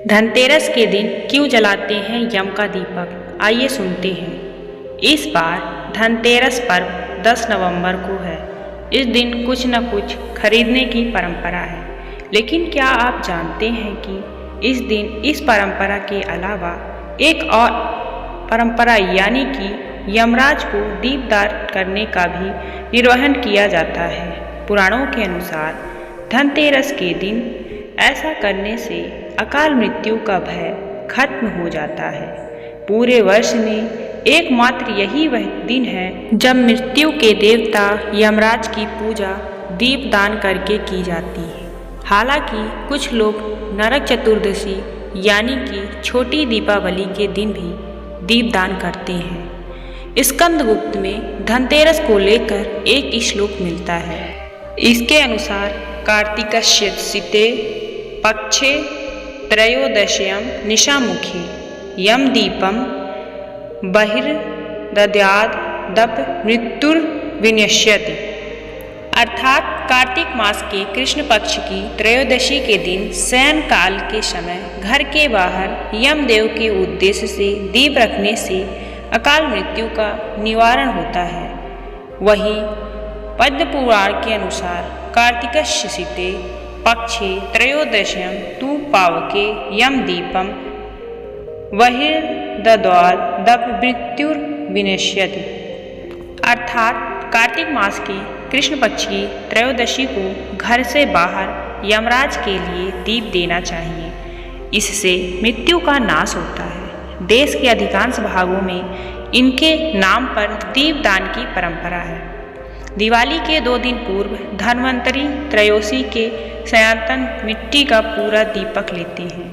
धनतेरस के दिन क्यों जलाते हैं यम का दीपक, आइए सुनते हैं। इस बार धनतेरस पर्व 10 नवंबर को है। इस दिन कुछ न कुछ खरीदने की परंपरा है, लेकिन क्या आप जानते हैं कि इस दिन इस परंपरा के अलावा एक और परंपरा यानी कि यमराज को दीपदान करने का भी निर्वहन किया जाता है। पुराणों के अनुसार धनतेरस के दिन ऐसा करने से अकाल मृत्यु का भय खत्म हो जाता है। पूरे वर्ष में एकमात्र यही वह दिन है जब मृत्यु के देवता यमराज की पूजा दीपदान करके की जाती है। हालांकि कुछ लोग नरक चतुर्दशी यानी कि छोटी दीपावली के दिन भी दीपदान करते हैं। स्कंदगुप्त में धनतेरस को लेकर एक श्लोक मिलता है। इसके अनुसार कार्तिकस्य सिते पक्षे त्रयोदश्यां निशामुखे यम दीपम बहिर्दद्यात् दप मृत्युर्विनश्यति। अर्थात कार्तिक मास के कृष्ण पक्ष की त्रयोदशी के दिन शयन काल के समय घर के बाहर यमदेव के उद्देश्य से दीप रखने से अकाल मृत्यु का निवारण होता है। वहीं पद्म पुराण के अनुसार कार्तिकस्य सिते पक्षे त्रयोदश्यां तु पावके यम दीपम बहिर्दद्यात् दप मृत्युर्विनश्यति। अर्थात कार्तिक मास के कृष्ण पक्ष की त्रयोदशी को घर से बाहर यमराज के लिए दीप देना चाहिए। इससे मृत्यु का नाश होता है। देश के अधिकांश भागों में इनके नाम पर दीपदान की परंपरा है। दिवाली के 2 दिन पूर्व धन्वंतरी त्रयोदशी के सनातन मिट्टी का पूरा दीपक लेते हैं।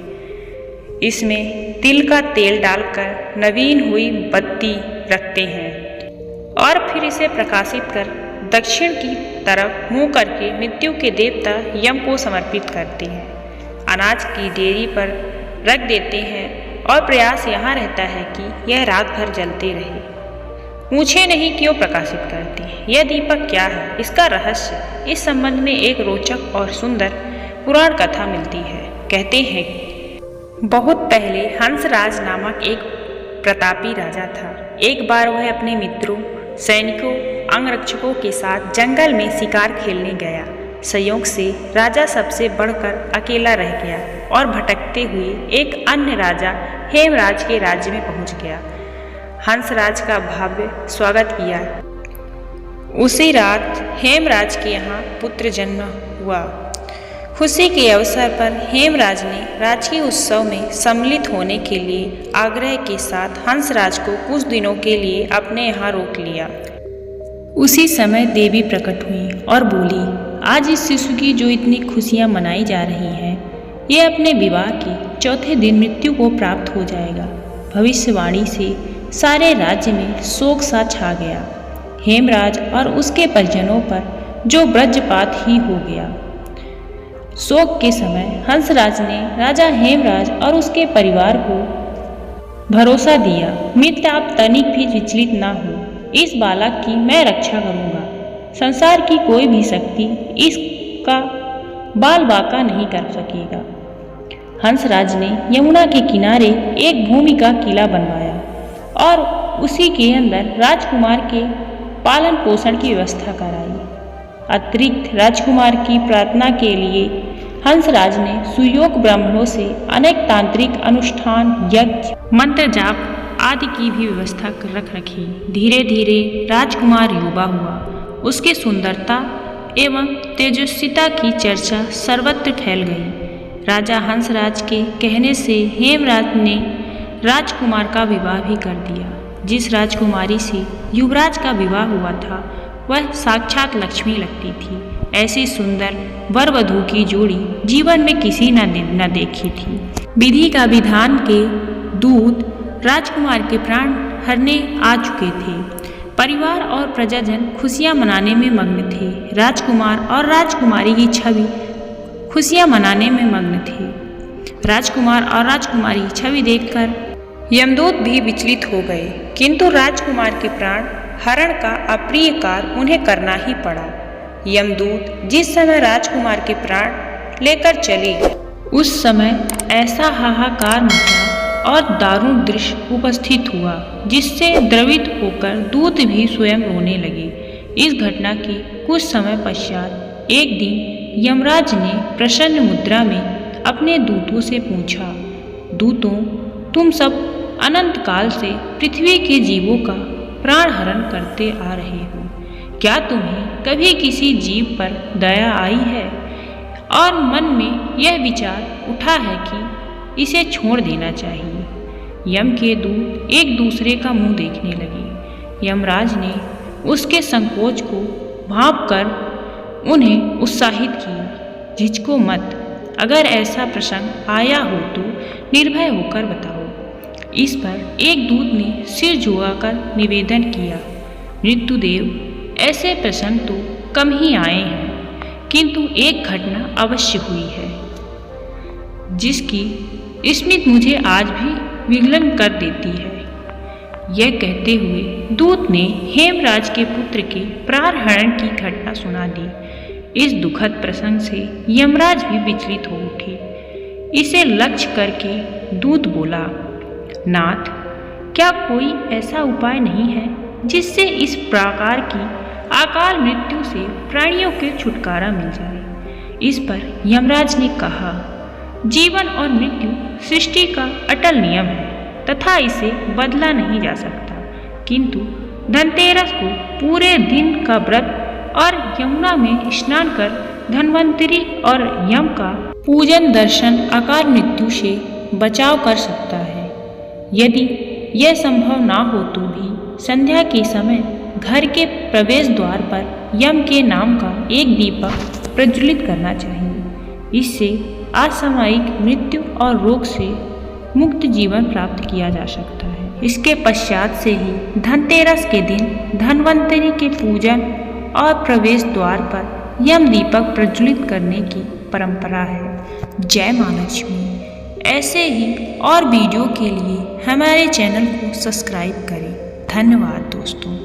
इसमें तिल का तेल डालकर नवीन हुई बत्ती रखते हैं और फिर इसे प्रकाशित कर दक्षिण की तरफ मुंह करके मृत्यु के देवता यम को समर्पित करते हैं। अनाज की डेयरी पर रख देते हैं और प्रयास यहाँ रहता है कि यह रात भर जलते रहे। पूछे नहीं क्यों प्रकाशित करते हैं, यह दीपक क्या है, इसका रहस्य। इस संबंध में एक रोचक और सुंदर पुराण कथा मिलती है। कहते हैं बहुत पहले हंसराज नामक एक प्रतापी राजा था। एक बार वह अपने मित्रों, सैनिकों, अंगरक्षकों के साथ जंगल में शिकार खेलने गया। संयोग से राजा सबसे बढ़कर अकेला रह गया और भटकते हुए एक अन्य राजा हेमराज के राज्य में पहुंच गया। हंसराज का भव्य स्वागत किया। उसी रात हेमराज के यहाँ पुत्र जन्म हुआ। खुशी के अवसर पर हेमराज ने राजकीय उत्सव में सम्मिलित होने के लिए आग्रह के साथ हंसराज को कुछ दिनों के लिए अपने यहाँ रोक लिया। उसी समय देवी प्रकट हुई और बोली, आज इस शिशु की जो इतनी खुशियाँ मनाई जा रही हैं, ये अपने विवाह के 4थे दिन मृत्यु को प्राप्त हो जाएगा। भविष्यवाणी से सारे राज्य में शोक सा छा गया। हेमराज और उसके परिजनों पर जो वज्रपात ही हो गया। शोक के समय हंसराज ने राजा हेमराज और उसके परिवार को भरोसा दिया, मित्र आप तनिक भी विचलित ना हो, इस बालक की मैं रक्षा करूंगा। संसार की कोई भी शक्ति इसका बाल बाका नहीं कर सकेगा। हंसराज ने यमुना के किनारे एक भूमि का किला बनवाया और उसी के अंदर राजकुमार के पालन पोषण की व्यवस्था कराई। अतिरिक्त राजकुमार की प्रार्थना के लिए हंसराज ने सुयोग ब्राह्मणों से अनेक तांत्रिक अनुष्ठान, यज्ञ, मंत्र जाप आदि की भी व्यवस्था कर रखी। धीरे धीरे राजकुमार युवा हुआ। उसकी सुंदरता एवं तेजस्विता की चर्चा सर्वत्र फैल गई। राजा हंसराज के कहने से हेमराज ने राजकुमार का विवाह भी कर दिया। जिस राजकुमारी से युवराज का विवाह हुआ था वह साक्षात लक्ष्मी लगती थी। ऐसी सुंदर वर वधू की जोड़ी जीवन में किसी न देखी थी। विधि का विधान के दूत राजकुमार के प्राण हरने आ चुके थे। परिवार और प्रजाजन खुशियां मनाने में मग्न थे। राजकुमार और राजकुमारी की छवि खुशियां मनाने में मग्न थे। राजकुमार और राजकुमारी की छवि देखकर यमदूत भी विचलित हो गए, किंतु राजकुमार के प्राण हरण का अप्रिय कार्य उन्हें करना ही पड़ा। यमदूत जिस समय राजकुमार के प्राण लेकर चले, उस समय ऐसा हाहाकार मचा और दारुण दृश्य उपस्थित हुआ जिससे द्रवित होकर दूत भी स्वयं रोने लगे। इस घटना के कुछ समय पश्चात एक दिन यमराज ने प्रसन्न मुद्रा में अपने दूतों से पूछा, दूतों, तुम सब अनंत काल से पृथ्वी के जीवों का प्राण हरण करते आ रहे हो, क्या तुम्हें कभी किसी जीव पर दया आई है और मन में यह विचार उठा है कि इसे छोड़ देना चाहिए। यम के दूत एक दूसरे का मुंह देखने लगे। यमराज ने उसके संकोच को भांप कर उन्हें उत्साहित किया, झिझको मत, अगर ऐसा प्रसंग आया हो तो निर्भय होकर बताओ। इस पर एक दूत ने सिर झुकाकर निवेदन किया, मृत्युदेव, ऐसे प्रसंग तो कम ही आए हैं, किंतु एक घटना अवश्य हुई है जिसकी स्मृति मुझे आज भी विगलन कर देती है। यह कहते हुए दूत ने हेमराज के पुत्र के प्राण हरण की घटना सुना दी। इस दुखद प्रसंग से यमराज भी विचलित हो उठे। इसे लक्ष्य करके दूत बोला, नाथ, क्या कोई ऐसा उपाय नहीं है जिससे इस प्रकार की अकाल मृत्यु से प्राणियों के छुटकारा मिल जाए। इस पर यमराज ने कहा, जीवन और मृत्यु सृष्टि का अटल नियम है तथा इसे बदला नहीं जा सकता, किंतु धनतेरस को पूरे दिन का व्रत और यमुना में स्नान कर धन्वंतरी और यम का पूजन दर्शन अकाल मृत्यु से बचाव कर सकता है। यदि यह संभव ना हो तो भी संध्या के समय घर के प्रवेश द्वार पर यम के नाम का एक दीपक प्रज्वलित करना चाहिए। इससे असामयिक मृत्यु और रोग से मुक्त जीवन प्राप्त किया जा सकता है। इसके पश्चात से ही धनतेरस के दिन धन्वंतरी के पूजन और प्रवेश द्वार पर यम दीपक प्रज्वलित करने की परंपरा है। जय मां लक्ष्मी। ऐसे ही और वीडियो के लिए हमारे चैनल को सब्सक्राइब करें। धन्यवाद दोस्तों।